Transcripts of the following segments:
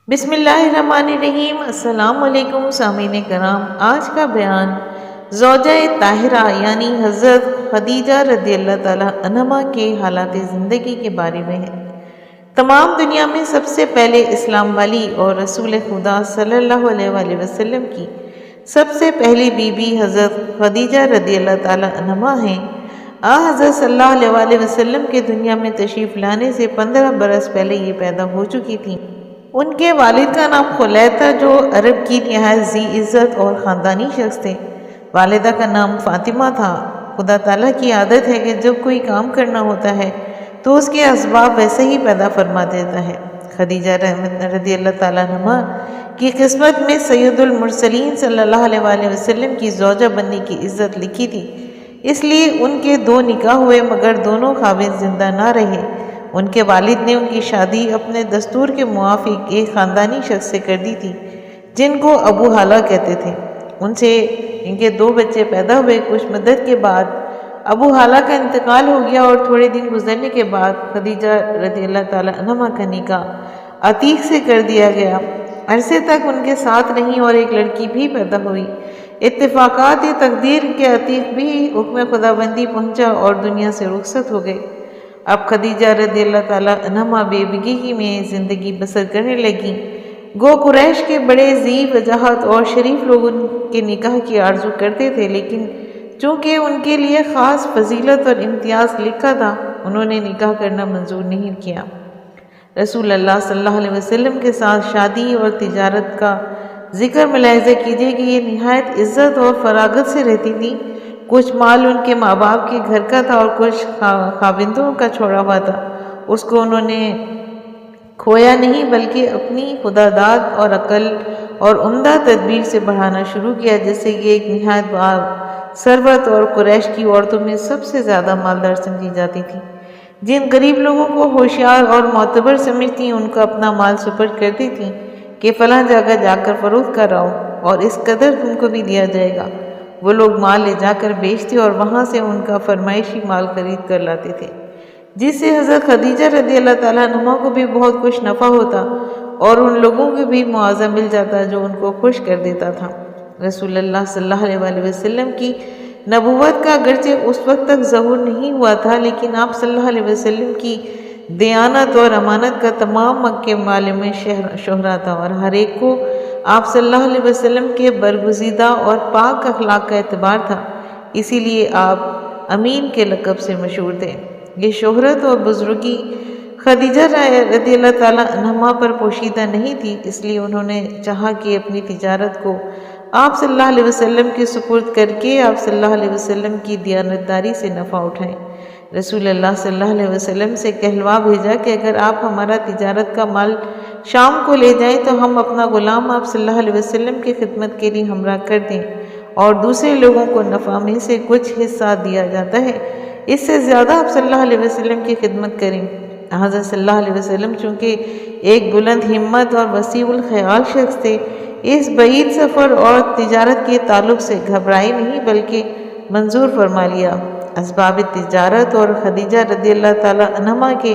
بسم اللہ الرحمن الرحیم۔ السلام علیکم سامعین کرام، آج کا بیان زوجہ طاہرہ یعنی حضرت خدیجہ رضی اللہ تعالی عنہا کے حالات زندگی کے بارے میں ہے۔ تمام دنیا میں سب سے پہلے اسلام والی اور رسول خدا صلی اللہ علیہ وآلہ وسلم کی سب سے پہلی بیوی حضرت خدیجہ رضی اللہ تعالی عنہا ہیں۔ حضرت صلی اللہ علیہ وآلہ وسلم کے دنیا میں تشریف لانے سے 15 برس پہلے یہ پیدا ہو چکی تھیں۔ ان کے والد کا نام خلید تھا، جو عرب کی نہایت ذی عزت اور خاندانی شخص تھے۔ والدہ کا نام فاطمہ تھا۔ خدا تعالیٰ کی عادت ہے کہ جب کوئی کام کرنا ہوتا ہے تو اس کے اسباب ویسے ہی پیدا فرما دیتا ہے۔ خدیجہ رضی اللہ تعالیٰ عنہا کی قسمت میں سید المرسلین صلی اللہ علیہ وآلہ وسلم کی زوجہ بننے کی عزت لکھی تھی، اس لیے ان کے 2 نکاح ہوئے مگر دونوں خاوند زندہ نہ رہے۔ ان کے والد نے ان کی شادی اپنے دستور کے موافق ایک خاندانی شخص سے کر دی تھی جن کو ابو حالہ کہتے تھے۔ ان سے ان کے 2 بچے پیدا ہوئے۔ کچھ مدت کے بعد ابو حالہ کا انتقال ہو گیا اور تھوڑے دن گزرنے کے بعد خدیجہ رضی اللہ تعالی عنہا کا نکاح عتیق سے کر دیا گیا۔ عرصے تک ان کے ساتھ رہیں اور ایک لڑکی بھی پیدا ہوئی۔ اتفاقات تقدیر کے عتیق بھی حکم خداوندی پہنچا اور دنیا سے رخصت ہو گئے۔ اب خدیجہ رضی اللہ تعالی عنہا بیگی میں زندگی بسر کرنے لگیں۔ گو قریش کے بڑے ذی وجاہت اور شریف لوگ ان کے نکاح کی آرزو کرتے تھے، لیکن چونکہ ان کے لیے خاص فضیلت اور امتیاز لکھا تھا، انہوں نے نکاح کرنا منظور نہیں کیا۔ رسول اللہ صلی اللہ علیہ وسلم کے ساتھ شادی اور تجارت کا ذکر ملاحظہ کیجیے کہ یہ نہایت عزت اور فراغت سے رہتی تھی۔ کچھ مال ان کے ماں باپ کے گھر کا تھا اور کچھ خاوندوں کا چھوڑا ہوا تھا۔ اس کو انہوں نے کھویا نہیں بلکہ اپنی خداداد اور عقل اور عمدہ تدبیر سے بڑھانا شروع کیا، جس سے یہ ایک نہایت ثروت اور قریش کی عورتوں میں سب سے زیادہ مالدار سمجھی جاتی تھی۔ جن غریب لوگوں کو ہوشیار اور معتبر سمجھتی ان کو اپنا مال سپرد کرتی تھیں کہ فلاں جگہ جا کر فروخت کراؤ اور اس قدر تم کو بھی دیا جائے گا۔ وہ لوگ مال لے جا کر بیچتے اور وہاں سے ان کا فرمائشی مال خرید کر لاتے تھے، جس سے حضرت خدیجہ رضی اللہ تعالیٰ عنہا کو بھی بہت کچھ نفع ہوتا اور ان لوگوں کو بھی معاوضہ مل جاتا جو ان کو خوش کر دیتا تھا۔ رسول اللہ صلی اللہ علیہ وآلہ وسلم کی نبوت کا اگرچہ اس وقت تک ظہور نہیں ہوا تھا، لیکن آپ صلی اللہ علیہ وسلم کی دیانت اور امانت کا تمام مکہ معلوم میں شہرا تھا اور ہر ایک کو آپ صلی اللہ علیہ وسلم کے برگزیدہ اور پاک اخلاق کا اعتبار تھا، اسی لیے آپ امین کے لقب سے مشہور تھے۔ یہ شہرت اور بزرگی خدیجہ رضی اللہ تعالیٰ عنہا پر پوشیدہ نہیں تھی، اس لیے انہوں نے چاہا کہ اپنی تجارت کو آپ صلی اللہ علیہ وسلم کے سپرد کر کے آپ صلی اللہ علیہ وسلم کی دیانتداری سے نفع اٹھائیں۔ رسول اللہ صلی اللہ علیہ وسلم سے کہلوا بھیجا کہ اگر آپ ہمارا تجارت کا مال شام کو لے جائیں تو ہم اپنا غلام آپ صلی اللہ علیہ وسلم کی خدمت کے لیے ہمراہ کر دیں اور دوسرے لوگوں کو نفع میں سے کچھ حصہ دیا جاتا ہے، اس سے زیادہ آپ صلی اللہ علیہ وسلم کی خدمت کریں۔ حضرت صلی اللہ علیہ وسلم چونکہ ایک بلند ہمت اور وسیع الخیال شخص تھے، اس بعید سفر اور تجارت کے تعلق سے گھبرائے نہیں بلکہ منظور فرما لیا۔ اسباب تجارت اور خدیجہ رضی اللہ تعالیٰ عنہا کے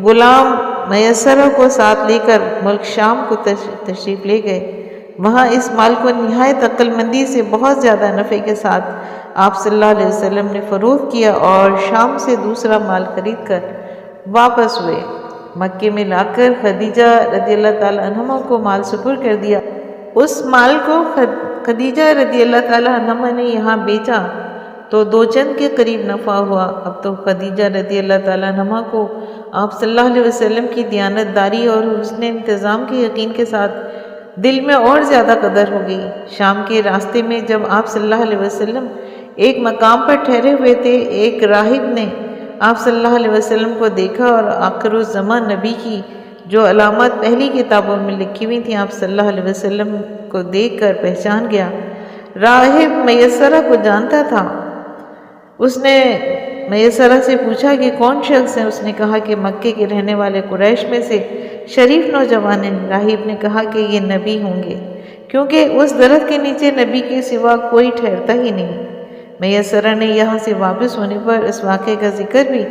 غلام میسرہ کو ساتھ لے کر ملک شام کو تشریف لے گئے۔ وہاں اس مال کو نہایت عقل مندی سے بہت زیادہ نفع کے ساتھ آپ صلی اللہ علیہ وسلم نے فروخت کیا اور شام سے دوسرا مال خرید کر واپس ہوئے۔ مکے میں لا کر خدیجہ رضی اللہ تعالیٰ عنہا کو مال سپرد کر دیا۔ اس مال کو خدیجہ رضی اللہ تعالیٰ عنہا نے یہاں بیچا تو 2 چند کے قریب نفع ہوا۔ اب تو خدیجہ رضی اللہ تعالیٰ عنہا کو آپ صلی اللہ علیہ وسلم کی دیانتداری اور حسن انتظام کے یقین کے ساتھ دل میں اور زیادہ قدر ہو گئی۔ شام کے راستے میں جب آپ صلی اللہ علیہ وسلم ایک مقام پر ٹھہرے ہوئے تھے، ایک راہب نے آپ صلی اللہ علیہ وسلم کو دیکھا اور آخر الزمان نبی کی جو علامات پہلی کتابوں میں لکھی ہوئی تھیں آپ صلی اللہ علیہ وسلم کو دیکھ کر پہچان گیا۔ راہب میسرہ کو جانتا تھا۔ اس نے میسرہ سے پوچھا کہ کون شخص ہے؟ اس نے کہا کہ مکے کے رہنے والے قریش میں سے شریف نوجوان ہیں۔ راہب نے کہا کہ یہ نبی ہوں گے، کیونکہ اس درخت کے نیچے نبی کے سوا کوئی ٹھہرتا ہی نہیں۔ میسرہ نے یہاں سے واپس ہونے پر اس واقعے کا ذکر بھی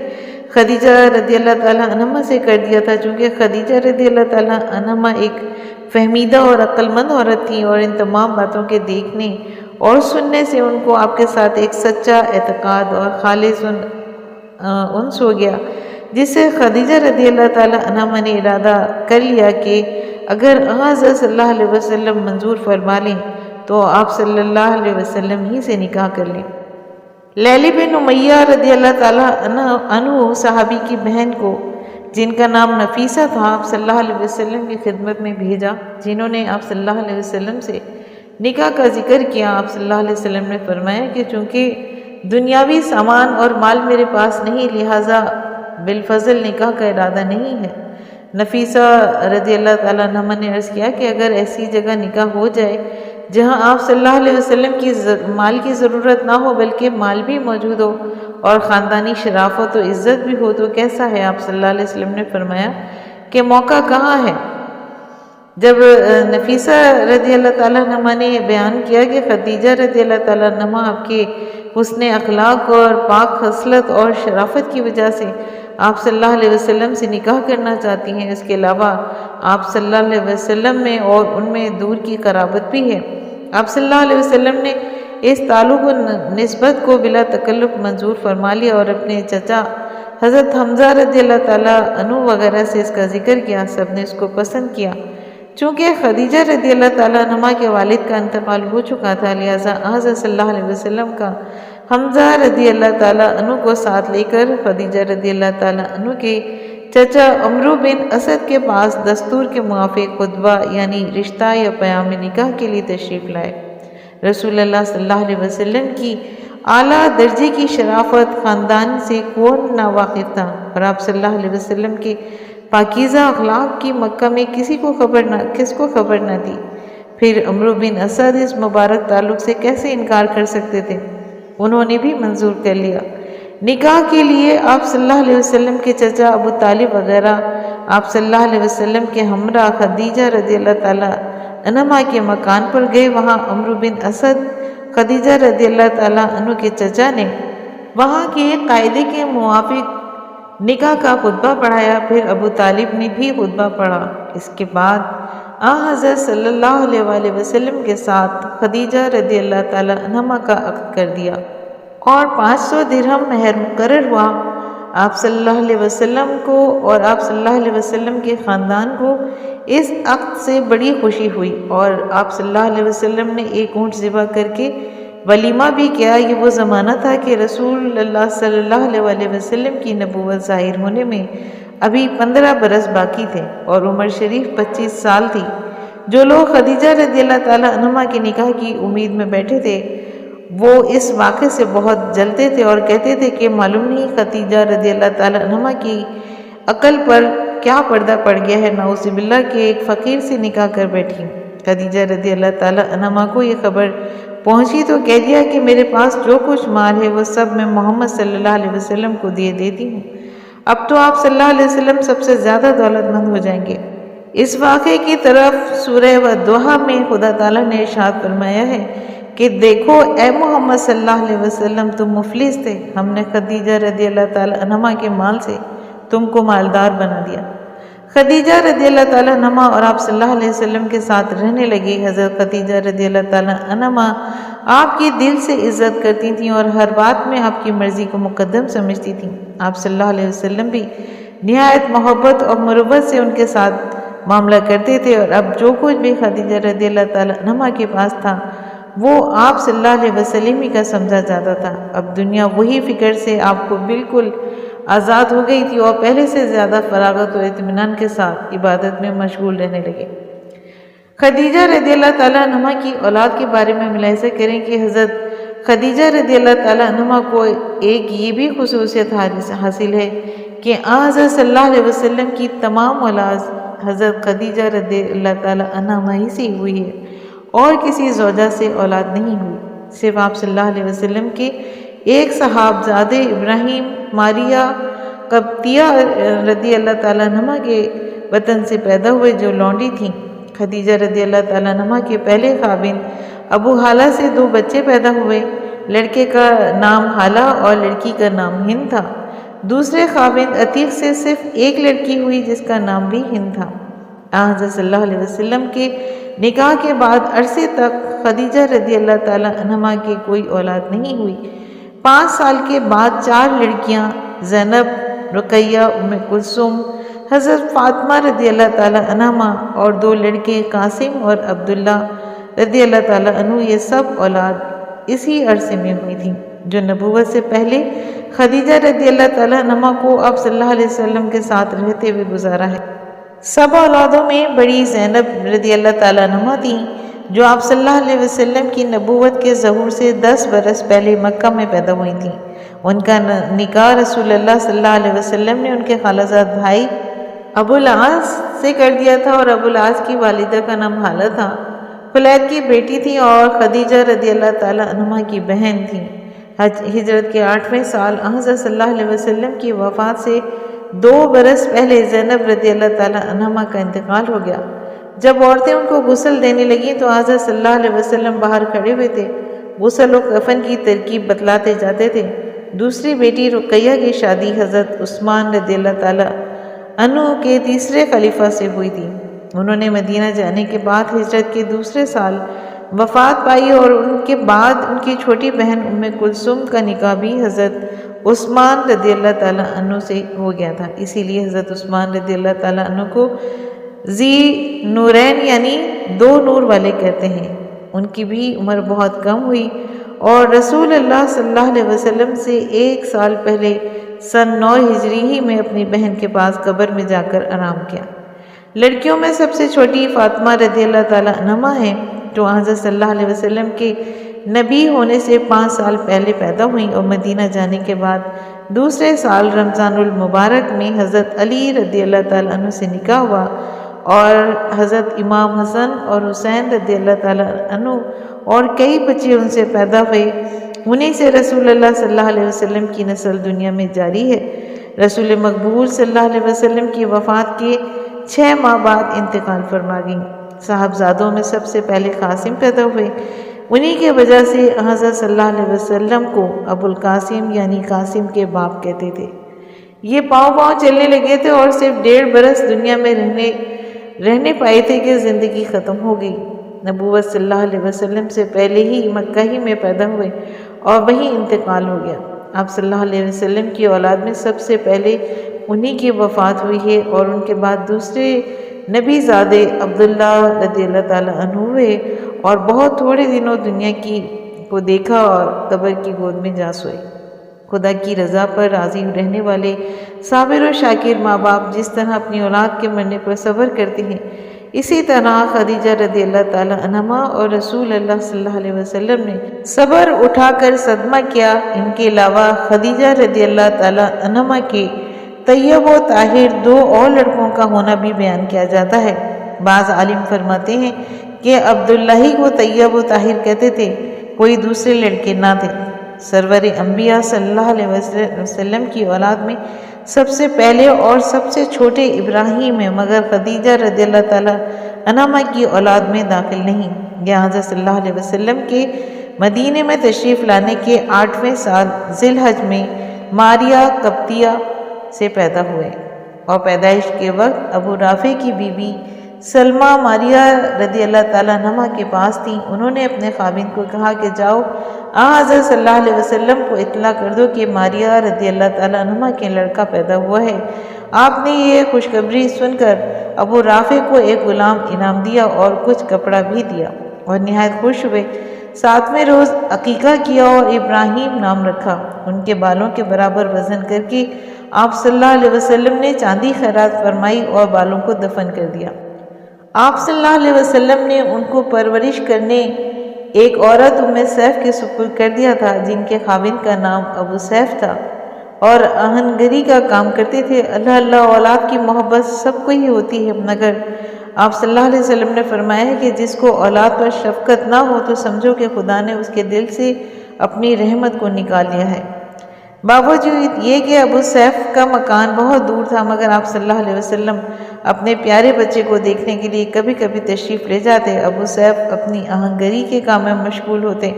خدیجہ رضی اللہ تعالیٰ عنہا سے کر دیا تھا، چونکہ خدیجہ رضی اللہ تعالیٰ عنہا ایک فہمیدہ اور عقل مند عورت تھی، اور ان تمام باتوں کے دیکھنے اور سننے سے ان کو آپ کے ساتھ ایک سچا اعتقاد اور خالص انس ہو گیا، جس سے خدیجہ رضی اللہ تعالیٰ عنہا نے ارادہ کر لیا کہ اگر حضرت صلی اللہ علیہ وسلم منظور فرما لیں تو آپ صلی اللہ علیہ وسلم ہی سے نکاح کر لیں۔ لیلی بن امیہ رضی اللہ تعالیٰ عنہ صحابی کی بہن کو، جن کا نام نفیسہ تھا، آپ صلی اللہ علیہ وسلم کی خدمت میں بھیجا، جنہوں نے آپ صلی اللہ علیہ وسلم سے نکاح کا ذکر کیا۔ آپ صلی اللہ علیہ وسلم نے فرمایا کہ چونکہ دنیاوی سامان اور مال میرے پاس نہیں، لہٰذا بالفضل نکاح کا ارادہ نہیں ہے۔ نفیسہ رضی اللہ تعالیٰ عنہ نے عرض کیا کہ اگر ایسی جگہ نکاح ہو جائے جہاں آپ صلی اللہ علیہ وسلم کی مال کی ضرورت نہ ہو بلکہ مال بھی موجود ہو اور خاندانی شرافت و عزت بھی ہو تو کیسا ہے؟ آپ صلی اللہ علیہ وسلم نے فرمایا کہ موقع کہاں ہے؟ جب نفیسہ رضی اللہ تعالیٰ عنہ نے بیان کیا کہ خدیجہ رضی اللہ تعالیٰ عنہ آپ کے حسن اخلاق اور پاک خصلت اور شرافت کی وجہ سے آپ صلی اللہ علیہ وسلم سے نکاح کرنا چاہتی ہیں، اس کے علاوہ آپ صلی اللہ علیہ وسلم میں اور ان میں دور کی قرابت بھی ہے، آپ صلی اللہ علیہ وسلم نے اس تعلق و نسبت کو بلا تکلف منظور فرما لیا اور اپنے چچا حضرت حمزہ رضی اللہ تعالیٰ عنہ وغیرہ سے اس کا ذکر کیا۔ سب نے اس کو پسند کیا۔ چونکہ خدیجہ رضی اللہ تعالیٰ عنہ کے والد کا انتقال ہو چکا تھا، لہٰذا حضرت صلی اللہ علیہ وسلم کا حمزہ رضی اللہ تعالیٰ عنہ کو ساتھ لے کر خدیجہ رضی اللہ تعالیٰ عنہ کے چچا عمرو بن اسد کے پاس دستور کے موافق خطبہ یعنی رشتہ یا پیام نکاح کے لیے تشریف لائے۔ رسول اللہ صلی اللہ علیہ وسلم کی اعلیٰ درجے کی شرافت خاندان سے کون ناواقف تھا، اور آپ صلی اللہ علیہ وسلم کے پاکیزہ اخلاق کی مکہ میں کس کو خبر نہ تھی؟ پھر عمرو بن اسد اس مبارک تعلق سے کیسے انکار کر سکتے تھے؟ انہوں نے بھی منظور کر لیا۔ نکاح کے لیے آپ صلی اللہ علیہ وسلم کے چچا ابو طالب وغیرہ آپ صلی اللہ علیہ وسلم کے ہمراہ خدیجہ رضی اللہ تعالیٰ عنہا کے مکان پر گئے۔ وہاں عمرو بن اسد خدیجہ رضی اللہ تعالیٰ عنہ کے چچا نے وہاں کے قاعدے کے موافق نکاح کا خطبہ پڑھایا، پھر ابو طالب نے بھی خطبہ پڑھا۔ اس کے بعد حضرت صلی اللہ علیہ وآلہ وسلم کے ساتھ خدیجہ رضی اللہ تعالیٰ عنہ کا عقد کر دیا اور 500 درہم مہر مقرر ہوا۔ آپ صلی اللہ علیہ وسلم کو اور آپ صلی اللہ علیہ وسلم کے خاندان کو اس عقد سے بڑی خوشی ہوئی، اور آپ صلی اللہ علیہ وسلم نے ایک اونٹ ذبح کر کے ولیمہ بھی کیا۔ یہ وہ زمانہ تھا کہ رسول اللہ صلی اللہ علیہ وآلہ وسلم کی نبوت ظاہر ہونے میں ابھی 15 برس باقی تھے اور عمر شریف 25 سال تھی۔ جو لوگ خدیجہ رضی اللہ تعالیٰ عنہ کے نکاح کی امید میں بیٹھے تھے وہ اس واقعے سے بہت جلتے تھے اور کہتے تھے کہ معلوم نہیں خدیجہ رضی اللہ تعالیٰ عنہ کی عقل پر کیا پردہ پڑ گیا ہے، نعوذ باللہ کہ ایک فقیر سے نکاح کر بیٹھی۔ خدیجہ رضی اللہ تعالیٰ عنہ کو یہ خبر پہنچی تو کہہ دیا کہ میرے پاس جو کچھ مال ہے وہ سب میں محمد صلی اللہ علیہ وسلم کو دیتی ہوں، اب تو آپ صلی اللہ علیہ وسلم سب سے زیادہ دولت مند ہو جائیں گے۔ اس واقعے کی طرف سورہ والضحیٰ میں خدا تعالیٰ نے ارشاد فرمایا ہے کہ دیکھو اے محمد صلی اللہ علیہ وسلم تم مفلس تھے، ہم نے خدیجہ رضی اللہ تعالیٰ عنہ کے مال سے تم کو مالدار بنا دیا۔ خدیجہ رضی اللہ تعالیٰ عنہ اور آپ صلی اللہ علیہ وسلم کے ساتھ رہنے لگے۔ حضرت خدیجہ رضی اللہ تعالیٰ عنہ آپ کی دل سے عزت کرتی تھیں اور ہر بات میں آپ کی مرضی کو مقدم سمجھتی تھیں۔ آپ صلی اللہ علیہ وسلم بھی نہایت محبت اور مروت سے ان کے ساتھ معاملہ کرتے تھے، اور اب جو کچھ بھی خدیجہ رضی اللہ تعالیٰ عنہ کے پاس تھا وہ آپ صلی اللہ علیہ وسلم ہی کا سمجھا جاتا تھا۔ اب دنیا وہی فکر سے آپ کو بالکل آزاد ہو گئی تھی اور پہلے سے زیادہ فراغت و اطمینان کے ساتھ عبادت میں مشغول رہنے لگے۔ خدیجہ رضی اللہ تعالیٰ عنہ کی اولاد کے بارے میں ملاحظہ کریں کہ حضرت خدیجہ رضی اللہ تعالیٰ عنہ کو ایک یہ بھی خصوصیت حاصل ہے کہ حضرت صلی اللہ علیہ وسلم کی تمام اولاد حضرت خدیجہ رضی اللہ تعالیٰ عنہ ہی سے ہوئی ہے اور کسی زوجہ سے اولاد نہیں ہوئی، صرف آپ صلی اللہ علیہ وسلم کے ایک صحابزادے ابراہیم ماریہ قبطیہ رضی اللہ تعالیٰ عنہ کے وطن سے پیدا ہوئے جو لونڈی تھیں۔ خدیجہ رضی اللہ تعالیٰ عنہ کے پہلے خاوند ابو حالہ سے 2 بچے پیدا ہوئے، لڑکے کا نام حالہ اور لڑکی کا نام ہند تھا۔ دوسرے خاوند عتیق سے صرف ایک لڑکی ہوئی جس کا نام بھی ہند تھا۔ حضرت صلی اللہ علیہ وسلم کے نکاح کے بعد عرصے تک خدیجہ رضی اللہ تعالی عنہا کی کوئی اولاد نہیں ہوئی۔ 5 سال کے بعد 4 لڑکیاں زینب، رقیہ، ام کلثوم، حضرت فاطمہ رضی اللہ تعالی عنہا اور 2 لڑکے قاسم اور عبداللہ رضی اللہ تعالی عنہ، یہ سب اولاد اسی عرصے میں ہوئی تھیں جو نبوت سے پہلے خدیجہ رضی اللہ تعالی عنہا کو آپ صلی اللہ علیہ وسلم کے ساتھ رہتے ہوئے گزارا ہے۔ سب اولادوں میں بڑی زینب رضی اللہ تعالیٰ عنہ تھیں جو آپ صلی اللہ علیہ وسلم کی نبوت کے ظہور سے 10 برس پہلے مکہ میں پیدا ہوئی تھیں۔ ان کا نکاح رسول اللہ صلی اللہ علیہ وسلم نے ان کے خالازاد بھائی ابو العاص سے کر دیا تھا، اور ابو العاص کی والدہ کا نام حالہ تھا، خلید کی بیٹی تھی اور خدیجہ رضی اللہ تعالیٰ عنہ کی بہن تھیں۔ ہجرت کے 8ویں سال حضرت صلی اللہ علیہ وسلم کی وفات سے 2 برس پہلے زینب رضی اللہ تعالی عنہا کا انتقال ہو گیا۔ جب عورتیں ان کو غسل دینے لگیں تو حضرت صلی اللہ علیہ وسلم باہر کھڑے ہوئے تھے، غسل و کفن کی ترکیب بتلاتے جاتے تھے۔ دوسری بیٹی رقیہ کی شادی حضرت عثمان رضی اللہ تعالی عنہ کے 3رے خلیفہ سے ہوئی تھی۔ انہوں نے مدینہ جانے کے بعد ہجرت کے 2 سال وفات پائی، اور ان کے بعد ان کی چھوٹی بہن ام کلثوم کا نکاح بھی حضرت عثمان رضی اللہ تعالیٰ عنہ سے ہو گیا تھا۔ اسی لیے حضرت عثمان رضی اللہ تعالیٰ عنہ کو ذی نورین یعنی 2 نور والے کہتے ہیں۔ ان کی بھی عمر بہت کم ہوئی اور رسول اللہ صلی اللہ علیہ وسلم سے 1 سال پہلے سن 9 ہجری ہی میں اپنی بہن کے پاس قبر میں جا کر آرام کیا۔ لڑکیوں میں سب سے چھوٹی فاطمہ رضی اللہ تعالیٰ عنہا ہے جو حضرت صلی اللہ علیہ وسلم کے نبی ہونے سے 5 سال پہلے پیدا ہوئیں، اور مدینہ جانے کے بعد 2 سال رمضان المبارک میں حضرت علی رضی اللہ تعالیٰ عنہ سے نکاح ہوا، اور حضرت امام حسن اور حسین رضی اللہ تعالیٰ عنہ اور کئی بچے ان سے پیدا ہوئے۔ انہیں سے رسول اللہ صلی اللہ علیہ وسلم کی نسل دنیا میں جاری ہے۔ رسول مقبول صلی اللہ علیہ وسلم کی وفات کے 6 ماہ بعد انتقال فرما گئیں۔ صاحبزادوں میں سب سے پہلے قاسم پیدا ہوئے، انہی کی وجہ سے حضرت صلی اللہ علیہ وسلم کو ابو القاسم یعنی قاسم کے باپ کہتے تھے۔ یہ پاؤں چلنے لگے تھے اور صرف 1.5 برس دنیا میں رہنے پائے تھے کہ زندگی ختم ہو گئی۔ نبوت صلی اللہ علیہ وسلم سے پہلے ہی مکہ ہی میں پیدا ہوئے اور وہیں انتقال ہو گیا۔ آپ صلی اللہ علیہ وسلم کی اولاد میں سب سے پہلے انہی کی وفات ہوئی ہے، اور ان کے بعد دوسرے نبی زادے عبداللہ رضی اللہ تعالیٰ عنہ ہوئے، اور بہت تھوڑے دنوں دنیا کو دیکھا اور قبر کی گود میں جا سوئے۔ خدا کی رضا پر راضی رہنے والے صابر و شاکر ماں باپ جس طرح اپنی اولاد کے مرنے پر صبر کرتے ہیں، اسی طرح خدیجہ رضی اللہ تعالیٰ عنہا اور رسول اللہ صلی اللہ علیہ وسلم نے صبر اٹھا کر صدمہ کیا۔ ان کے علاوہ خدیجہ رضی اللہ تعالیٰ عنہا کے طیب و طاہر 2 اور لڑکوں کا ہونا بھی بیان کیا جاتا ہے۔ بعض عالم فرماتے ہیں کہ عبداللہ ہی کو طیب و طاہر کہتے تھے، کوئی دوسرے لڑکے نہ تھے۔ سرور انبیاء صلی اللہ علیہ وسلم کی اولاد میں سب سے پہلے اور سب سے چھوٹے ابراہیم ہیں، مگر خدیجہ رضی اللہ تعالیٰ عنہا کی اولاد میں داخل نہیں۔ یہ حضرت صلی اللہ علیہ وسلم کے مدینے میں تشریف لانے کے 8ویں سال ذی الحج میں ماریہ قبطیہ سے پیدا ہوئے، اور پیدائش کے وقت ابو رافع کی بیوی سلمہ ماریہ رضی اللہ تعالیٰ عنہ کے پاس تھیں۔ انہوں نے اپنے خاوند کو کہا کہ جاؤ حضرت صلی اللہ علیہ وسلم کو اطلاع کر دو کہ ماریہ رضی اللہ تعالیٰ عنہ کے لڑکا پیدا ہوا ہے۔ آپ نے یہ خوشخبری سن کر ابو رافع کو ایک غلام انعام دیا اور کچھ کپڑا بھی دیا، اور نہایت خوش ہوئے۔ 7ویں روز عقیقہ کیا اور ابراہیم نام رکھا۔ ان کے بالوں کے برابر وزن کر کے آپ صلی اللہ علیہ وسلم نے چاندی خیرات فرمائی اور بالوں کو دفن کر دیا۔ آپ صلی اللہ علیہ وسلم نے ان کو پرورش کرنے ایک عورت ام سیف کے سپرد کر دیا تھا، جن کے خاوند کا نام ابو سیف تھا اور آہنگری کا کام کرتے تھے۔ اللہ اولاد کی محبت سب کو ہی ہوتی ہے، مگر آپ صلی اللہ علیہ وسلم نے فرمایا ہے کہ جس کو اولاد پر شفقت نہ ہو تو سمجھو کہ خدا نے اس کے دل سے اپنی رحمت کو نکال لیا ہے۔ باوجود یہ کہ ابو سیف کا مکان بہت دور تھا، مگر آپ صلی اللہ علیہ وسلم اپنے پیارے بچے کو دیکھنے کے لیے کبھی کبھی تشریف لے جاتے۔ ابو سیف اپنی آہنگری کے کام میں مشغول ہوتے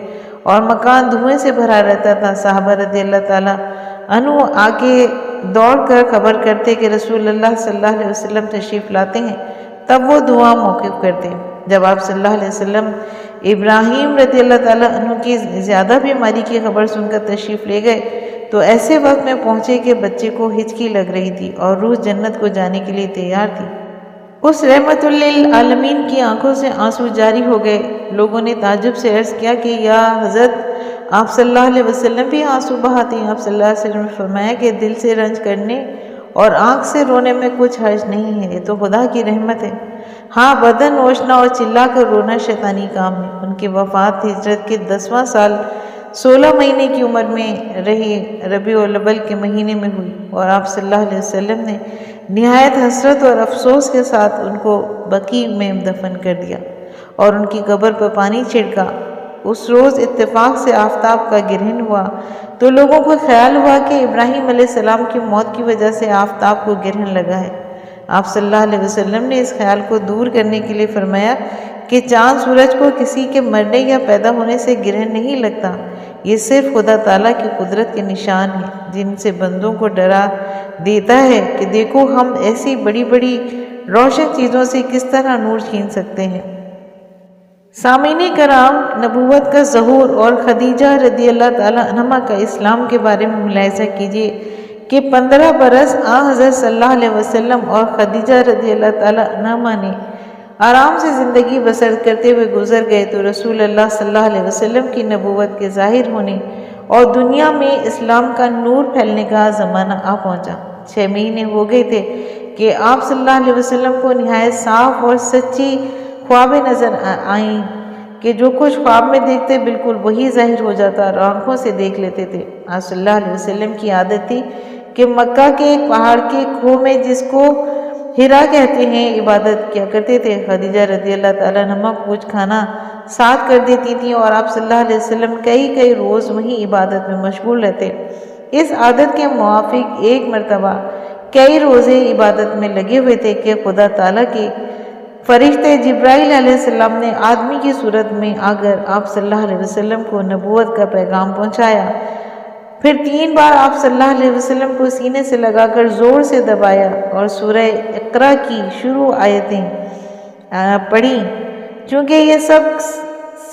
اور مکان دھوئیں سے بھرا رہتا تھا۔ صحابہ رضی اللہ تعالیٰ عنہ آ کے دوڑ کر خبر کرتے کہ رسول اللہ صلی اللہ علیہ وسلم تشریف لاتے ہیں، تب وہ دعا موقف کرتے۔ جب آپ صلی اللہ علیہ وسلم ابراہیم رضی اللہ تعالیٰ عنہ کی زیادہ بیماری کی خبر سن کر تشریف لے گئے تو ایسے وقت میں پہنچے کہ بچے کو ہچکی لگ رہی تھی اور روح جنت کو جانے کے لیے تیار تھی۔ اس رحمت للعالمین کی آنکھوں سے آنسو جاری ہو گئے۔ لوگوں نے تعجب سے عرض کیا کہ یا حضرت آپ صلی اللہ علیہ وسلم بھی آنسو بہاتے ہیں؟ آپ صلی اللہ علیہ وسلم نے فرمایا کہ دل سے رنج کرنے اور آنکھ سے رونے میں کچھ حرج نہیں ہے، یہ تو خدا کی رحمت ہے۔ ہاں، بدن نوچنا اور چلا کر رونا شیطانی کام ہے۔ ان کی وفات ہجرت کے 10واں سال 16 مہینے کی عمر میں رہی ربیع الاول کے مہینے میں ہوئی، اور آپ صلی اللہ علیہ وسلم نے نہایت حسرت اور افسوس کے ساتھ ان کو بقیع میں دفن کر دیا اور ان کی قبر پر پانی چھڑکا۔ اس روز اتفاق سے آفتاب کا گرہن ہوا تو لوگوں کو خیال ہوا کہ ابراہیم علیہ السلام کی موت کی وجہ سے آفتاب کو گرہن لگا ہے۔ آپ صلی اللہ علیہ وسلم نے اس خیال کو دور کرنے کے لیے فرمایا کہ چاند سورج کو کسی کے مرنے یا پیدا ہونے سے گرہن نہیں لگتا، یہ صرف خدا تعالیٰ کی قدرت کے نشان ہیں جن سے بندوں کو ڈرا دیتا ہے کہ دیکھو ہم ایسی بڑی بڑی روشن چیزوں سے کس طرح نور چھین سکتے ہیں۔ سامعین کرام، نبوت کا ظہور اور خدیجہ رضی اللہ تعالیٰ عنہا کا اسلام کے بارے میں ملاحظہ کیجیے کہ 15 برس حضرت صلی اللہ علیہ وسلم اور خدیجہ رضی اللہ تعالیٰ عنہا نے آرام سے زندگی بسر کرتے ہوئے گزر گئے تو رسول اللہ صلی اللہ علیہ وسلم کی نبوت کے ظاہر ہونے اور دنیا میں اسلام کا نور پھیلنے کا زمانہ آ پہنچا۔ 6 مہینے ہو گئے تھے کہ آپ صلی اللہ علیہ وسلم کو نہایت صاف اور سچی خوابیں نظر آئیں کہ جو کچھ خواب میں دیکھتے بالکل وہی ظاہر ہو جاتا اور آنکھوں سے دیکھ لیتے تھے۔ آپ صلی اللہ علیہ وسلم کی عادت تھی کہ مکہ کے ایک پہاڑ کے کھو میں جس کو ہرا کہتے ہیں عبادت کیا کرتے تھے۔ خدیجہ رضی اللہ تعالیٰ عنہ کچھ کھانا ساتھ کر دیتی تھیں اور آپ صلی اللہ علیہ وسلم کئی روز وہیں عبادت میں مشغول رہتے۔ اس عادت کے موافق ایک مرتبہ کئی روزے عبادت میں لگے ہوئے تھے کہ خدا تعالیٰ کے فرشتے جبرائیل علیہ السلام نے آدمی کی صورت میں آ کر آپ صلی اللہ علیہ وسلم کو نبوت کا پیغام پہنچایا۔ پھر 3 بار آپ صلی اللہ علیہ وسلم کو سینے سے لگا کر زور سے دبایا اور سورہ اقرا کی شروع آیتیں پڑھیں۔ چونکہ یہ سب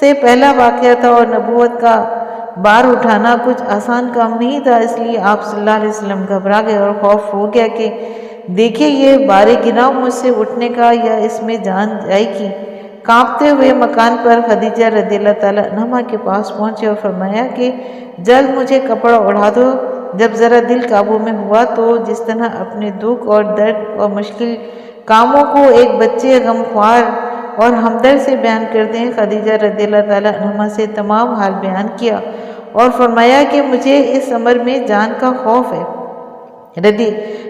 سے پہلا واقعہ تھا اور نبوت کا بار اٹھانا کچھ آسان کام نہیں تھا، اس لیے آپ صلی اللہ علیہ وسلم گھبرا گئے اور خوف ہو گیا کہ دیکھیے یہ بار گناہ مجھ سے اٹھنے کا یا اس میں جان جائے گی۔ کانپتے ہوئے مکان پر خدیجہ رضی اللہ تعالیٰ عنہا کے پاس پہنچے اور فرمایا کہ جلد مجھے کپڑا اڑا دو۔ جب ذرا دل قابو میں ہوا تو جس طرح اپنے دکھ اور درد اور مشکل کاموں کو ایک بچے غمخوار اور ہمدرد سے بیان کرتے ہیں، خدیجہ رضی اللہ تعالیٰ عنہا سے تمام حال بیان کیا اور فرمایا کہ مجھے اس امر میں جان کا خوف ہے۔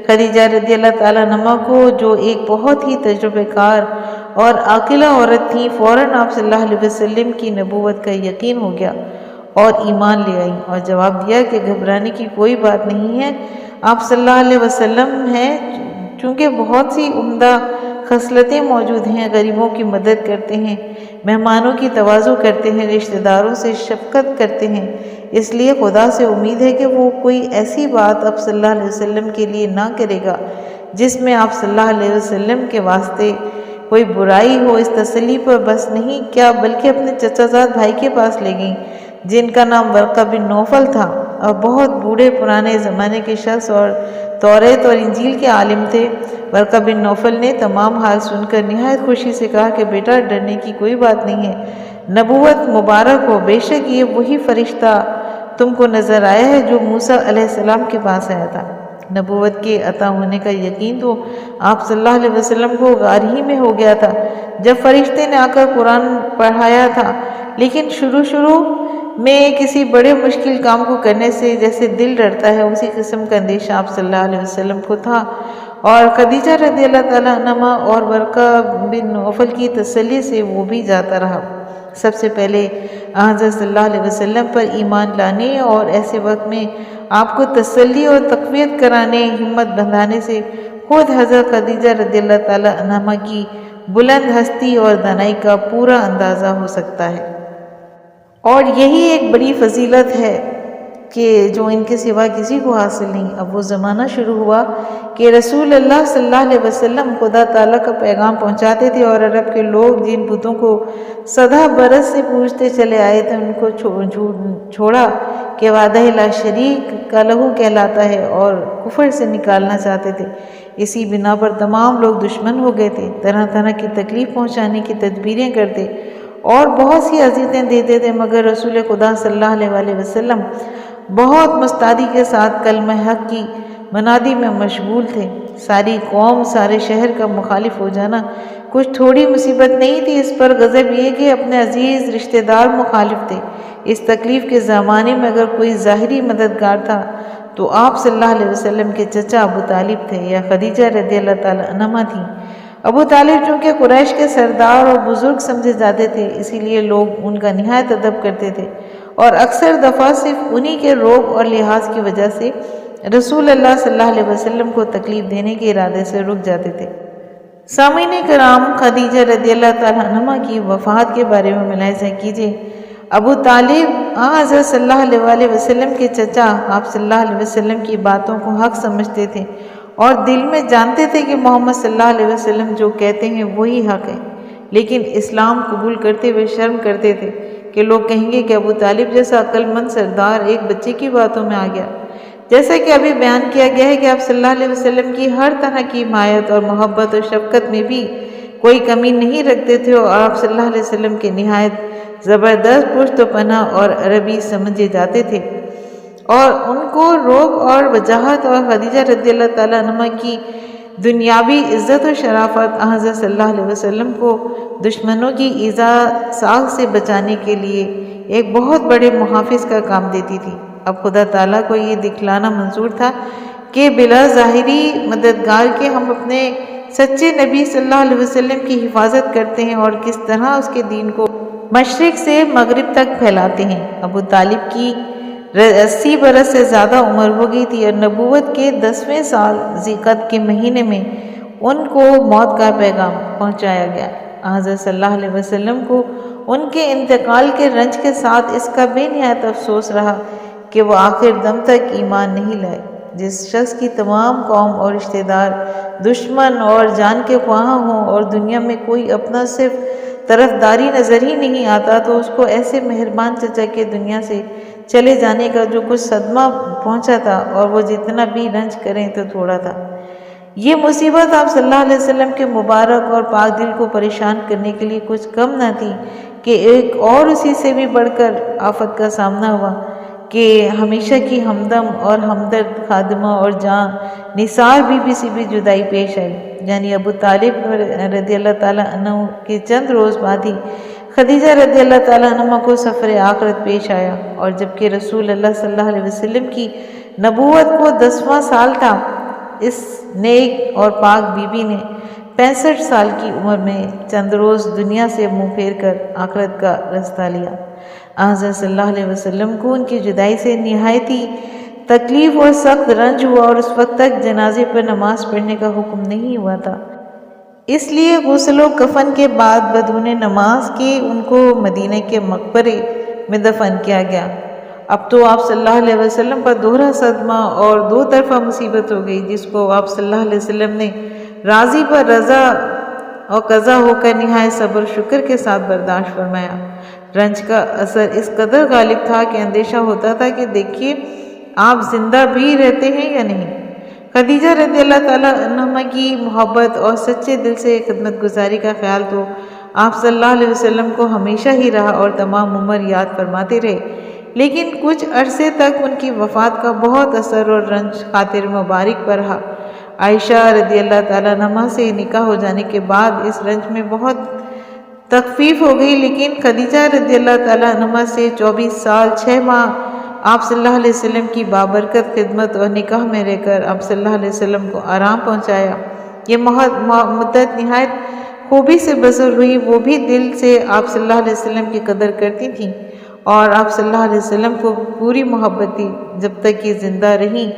خدیجہ رضی اللہ تعالیٰ عنہا کو جو ایک بہت ہی تجربہ کار اور عاقلہ عورت تھی، فوراً آپ صلی اللہ علیہ وسلم کی نبوت کا یقین ہو گیا اور ایمان لے آئی اور جواب دیا کہ گھبرانے کی کوئی بات نہیں ہے، آپ صلی اللہ علیہ وسلم ہیں چونکہ بہت سی عمدہ خصلتیں موجود ہیں، غریبوں کی مدد کرتے ہیں، مہمانوں کی تواضع کرتے ہیں، رشتہ داروں سے شفقت کرتے ہیں، اس لیے خدا سے امید ہے کہ وہ کوئی ایسی بات آپ صلی اللہ علیہ وسلم کے لیے نہ کرے گا جس میں آپ صلی اللہ علیہ وسلم کے واسطے کوئی برائی ہو۔ اس تسلی پر بس نہیں کیا بلکہ اپنے چچا زاد بھائی کے پاس لے گئیں جن کا نام ورقہ بن نوفل تھا اور بہت بوڑھے پرانے زمانے کے شخص اور توریت اور انجیل کے عالم تھے۔ ورقہ بن نوفل نے تمام حال سن کر نہایت خوشی سے کہا کہ بیٹا ڈرنے کی کوئی بات نہیں ہے، نبوت مبارک ہو، بے شک یہ وہی فرشتہ تم کو نظر آیا ہے جو موسیٰ علیہ السلام کے پاس آیا تھا۔ نبوت کے عطا ہونے کا یقین تو آپ صلی اللہ علیہ وسلم کو غار ہی میں ہو گیا تھا جب فرشتے نے آ کر قرآن پڑھایا تھا، لیکن شروع میں کسی بڑے مشکل کام کو کرنے سے جیسے دل ڈرتا ہے اسی قسم کا اندیشہ آپ صلی اللہ علیہ وسلم کو تھا، اور خدیجہ رضی اللہ تعالیٰ عنہا اور ورقہ بن نوفل کی تسلی سے وہ بھی جاتا رہا۔ سب سے پہلے حضرت صلی اللہ علیہ وسلم پر ایمان لانے اور ایسے وقت میں آپ کو تسلی اور تقویت کرانے، ہمت بندھانے سے خود حضرت خدیجہ رضی اللہ تعالیٰ عنہا کی بلند ہستی اور دانائی کا پورا اندازہ ہو سکتا ہے، اور یہی ایک بڑی فضیلت ہے کہ جو ان کے سوا کسی کو حاصل نہیں۔ اب وہ زمانہ شروع ہوا کہ رسول اللہ صلی اللہ علیہ وسلم خدا تعالیٰ کا پیغام پہنچاتے تھے، اور عرب کے لوگ جن بتوں کو صدہ برس سے پوجتے چلے آئے تھے ان کو چھوڑا کہ وحدہ لا شریک کا لہو کہلاتا ہے، اور کفر سے نکالنا چاہتے تھے۔ اسی بنا پر تمام لوگ دشمن ہو گئے تھے، طرح طرح کی تکلیف پہنچانے کی تدبیریں کرتے اور بہت سی اذیتیں دیتے تھے، مگر رسول خدا صلی اللہ علیہ وسلم بہت مستعدی کے ساتھ کلمہ حق کی منادی میں مشغول تھے۔ ساری قوم، سارے شہر کا مخالف ہو جانا کچھ تھوڑی مصیبت نہیں تھی، اس پر غضب یہ کہ اپنے عزیز رشتہ دار مخالف تھے۔ اس تکلیف کے زمانے میں اگر کوئی ظاہری مددگار تھا تو آپ صلی اللہ علیہ وسلم کے چچا ابو طالب تھے یا خدیجہ رضی اللہ تعالی عنہا تھیں۔ ابو طالب چونکہ قریش کے سردار اور بزرگ سمجھے جاتے تھے، اسی لیے لوگ ان کا نہایت ادب کرتے تھے، اور اکثر دفعہ صرف انہی کے روب اور لحاظ کی وجہ سے رسول اللہ صلی اللہ علیہ وسلم کو تکلیف دینے کے ارادے سے رک جاتے تھے۔ سامعین کرام، خدیجہ رضی اللہ تعالیٰ عنہا کی وفات کے بارے میں ملاحظہ کیجیے۔ ابو طالب حضرت صلی اللہ علیہ وسلم کے چچا آپ صلی اللہ علیہ وسلم کی باتوں کو حق سمجھتے تھے اور دل میں جانتے تھے کہ محمد صلی اللہ علیہ وسلم جو کہتے ہیں وہی حق ہے، لیکن اسلام قبول کرتے ہوئے شرم کرتے تھے کہ لوگ کہیں گے کہ ابو طالب جیسا عقل مند سردار ایک بچے کی باتوں میں آ گیا۔ جیسا کہ ابھی بیان کیا گیا ہے کہ آپ صلی اللہ علیہ وسلم کی ہر طرح کی حمایت اور محبت اور شفقت میں بھی کوئی کمی نہیں رکھتے تھے، اور آپ صلی اللہ علیہ وسلم کے نہایت زبردست پشت و پناہ اور عربی سمجھے جاتے تھے، اور ان کو رعب اور وجاہت اور خدیجہ رضی اللہ تعالیٰ عنہ کی دنیاوی عزت و شرافت حضرت صلی اللہ علیہ وسلم کو دشمنوں کی ایذا ساغ سے بچانے کے لیے ایک بہت بڑے محافظ کا کام دیتی تھی۔ اب خدا تعالیٰ کو یہ دکھلانا منظور تھا کہ بلا ظاہری مددگار کے ہم اپنے سچے نبی صلی اللہ علیہ وسلم کی حفاظت کرتے ہیں اور کس طرح اس کے دین کو مشرق سے مغرب تک پھیلاتے ہیں۔ ابو طالب کی 80 برس سے زیادہ عمر ہو گئی تھی، اور نبوت کے 10ویں سال ذیقعد کے مہینے میں ان کو موت کا پیغام پہنچایا گیا۔ حضرت صلی اللہ علیہ وسلم کو ان کے انتقال کے رنج کے ساتھ اس کا بے نہایت افسوس رہا کہ وہ آخر دم تک ایمان نہیں لائے۔ جس شخص کی تمام قوم اور رشتہ دار دشمن اور جان کے خواہاں ہوں اور دنیا میں کوئی اپنا صرف طرفداری نظر ہی نہیں آتا، تو اس کو ایسے مہربان چچا کے دنیا سے چلے جانے کا جو کچھ صدمہ پہنچا تھا، اور وہ جتنا بھی رنج کریں تو تھوڑا تھا۔ یہ مصیبت آپ صلی اللہ علیہ وسلم کے مبارک اور پاک دل کو پریشان کرنے کے لیے کچھ کم نہ تھی کہ ایک اور اسی سے بھی بڑھ کر آفت کا سامنا ہوا کہ ہمیشہ کی ہمدم اور ہمدرد خادمہ اور جاں نثار بی بی سے بھی جدائی پیش آئی، یعنی ابو طالب رضی اللہ تعالیٰ عنہ کے چند روز بعد ہی خدیجہ رضی اللہ تعالیٰ عنہ کو سفر آخرت پیش آیا، اور جبکہ رسول اللہ صلی اللہ علیہ وسلم کی نبوت کو 10واں سال تھا، اس نیک اور پاک بی بی نے 65 سال کی عمر میں چند روز دنیا سے منہ پھیر کر آخرت کا رستہ لیا۔ حضرت صلی اللہ علیہ وسلم کو ان کی جدائی سے نہایتی تکلیف اور سخت رنج ہوا، اور اس وقت تک جنازے پر نماز پڑھنے کا حکم نہیں ہوا تھا، اس لیے غسل و کفن کے بعد بدون نماز کے ان کو مدینہ کے مقبرے میں دفن کیا گیا۔ اب تو آپ صلی اللہ علیہ وسلم پر دوہرا صدمہ اور دو طرفہ مصیبت ہو گئی، جس کو آپ صلی اللہ علیہ وسلم نے راضی پر رضا اور قضا ہو کر نہایت صبر شکر کے ساتھ برداشت فرمایا۔ رنج کا اثر اس قدر غالب تھا کہ اندیشہ ہوتا تھا کہ دیکھیے آپ زندہ بھی رہتے ہیں یا نہیں۔ خدیجہ رضی اللہ تعالیٰ عنہ کی محبت اور سچے دل سے خدمت گزاری کا خیال تو آپ صلی اللہ علیہ وسلم کو ہمیشہ ہی رہا اور تمام عمر یاد فرماتے رہے، لیکن کچھ عرصے تک ان کی وفات کا بہت اثر اور رنج خاطر مبارک پر رہا۔ عائشہ رضی اللہ تعالیٰ عنہ سے نکاح ہو جانے کے بعد اس رنج میں بہت تخفیف ہو گئی، لیکن خدیجہ رضی اللہ تعالیٰ عنہ سے 24 سال 6 ماہ آپ صلی اللہ علیہ وسلم کی بابرکت خدمت اور نکاح میں رہ کر آپ صلی اللہ علیہ وسلم کو آرام پہنچایا۔ یہ مدت نہایت خوبی سے بسر ہوئی، وہ بھی دل سے آپ صلی اللہ علیہ وسلم کی قدر کرتی تھیں اور آپ صلی اللہ علیہ وسلم کو پوری محبت تھی جب تک یہ زندہ رہیں۔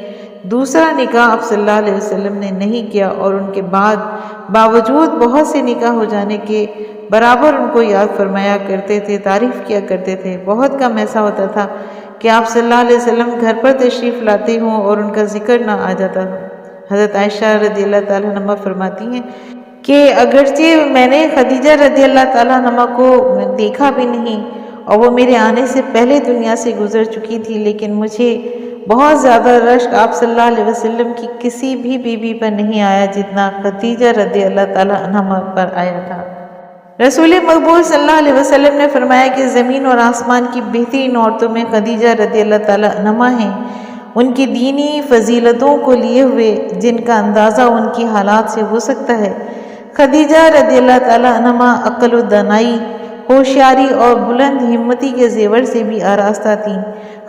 دوسرا نکاح آپ صلی اللہ علیہ وسلم نے نہیں کیا، اور ان کے بعد باوجود بہت سے نکاح ہو جانے کے برابر ان کو یاد فرمایا کرتے تھے، تعریف کیا کرتے تھے۔ بہت کم ایسا ہوتا تھا کہ آپ صلی اللہ علیہ وسلم گھر پر تشریف لاتے ہوں اور ان کا ذکر نہ آ جاتا ہو۔ حضرت عائشہ رضی اللہ تعالیٰ عنہ فرماتی ہیں کہ اگرچہ میں نے خدیجہ رضی اللہ تعالیٰ عنہ کو دیکھا بھی نہیں اور وہ میرے آنے سے پہلے دنیا سے گزر چکی تھی، لیکن مجھے بہت زیادہ رشک آپ صلی اللہ علیہ وسلم کی کسی بھی بیوی پر نہیں آیا جتنا خدیجہ رضی اللہ تعالیٰ عنہ پر آیا تھا۔ رسول مقبول صلی اللہ علیہ وسلم نے فرمایا کہ زمین اور آسمان کی بہترین عورتوں میں خدیجہ رضی اللہ تعالیٰ عنہ ہیں، ان کی دینی فضیلتوں کو لیے ہوئے جن کا اندازہ ان کی حالات سے ہو سکتا ہے۔ خدیجہ رضی اللہ تعالیٰ عنہ عقل و دانائی، ہوشیاری اور بلند ہمتی کے زیور سے بھی آراستہ تھیں۔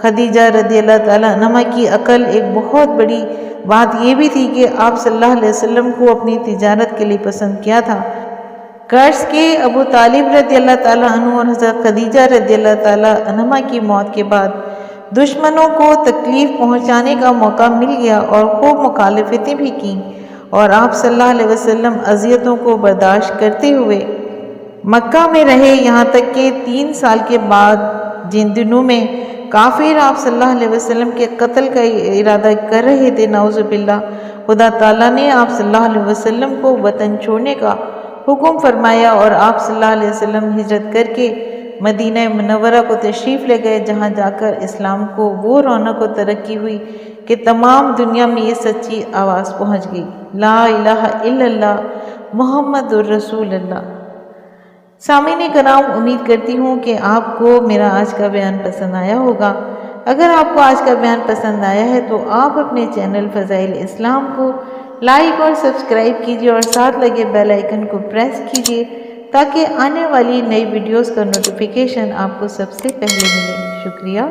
خدیجہ رضی اللہ تعالیٰ عنہ کی عقل ایک بہت بڑی بات یہ بھی تھی کہ آپ صلی اللہ علیہ وسلم کو اپنی تجارت کے لیے پسند کیا تھا۔ غرض کہ ابو طالب رضی اللہ تعالیٰ عنہ اور حضرت خدیجہ رضی اللہ تعالیٰ عنہ کی موت کے بعد دشمنوں کو تکلیف پہنچانے کا موقع مل گیا اور خوب مخالفتیں بھی کیں، اور آپ صلی اللہ علیہ وسلم اذیتوں کو برداشت کرتے ہوئے مکہ میں رہے، یہاں تک کہ 3 سال کے بعد جن دنوں میں کافر آپ صلی اللہ علیہ وسلم کے قتل کا ارادہ کر رہے تھے، نعوذ باللہ، خدا تعالیٰ نے آپ صلی اللہ علیہ وسلم کو وطن چھوڑنے کا حکم فرمایا اور آپ صلی اللہ علیہ وسلم ہجرت کر کے مدینہ منورہ کو تشریف لے گئے، جہاں جا کر اسلام کو وہ رونق و ترقی ہوئی کہ تمام دنیا میں یہ سچی آواز پہنچ گئی، لا الہ الا اللہ محمد الرسول اللہ۔ سامعین کرام، امید کرتی ہوں کہ آپ کو میرا آج کا بیان پسند آیا ہوگا۔ اگر آپ کو آج کا بیان پسند آیا ہے تو آپ اپنے چینل فضائل اسلام کو لائک اور سبسکرائب کیجیے اور ساتھ لگے بیل آئیکن کو پریس کیجیے تاکہ آنے والی نئی ویڈیوز کا نوٹیفیکیشن آپ کو سب سے پہلے ملے۔ شکریہ۔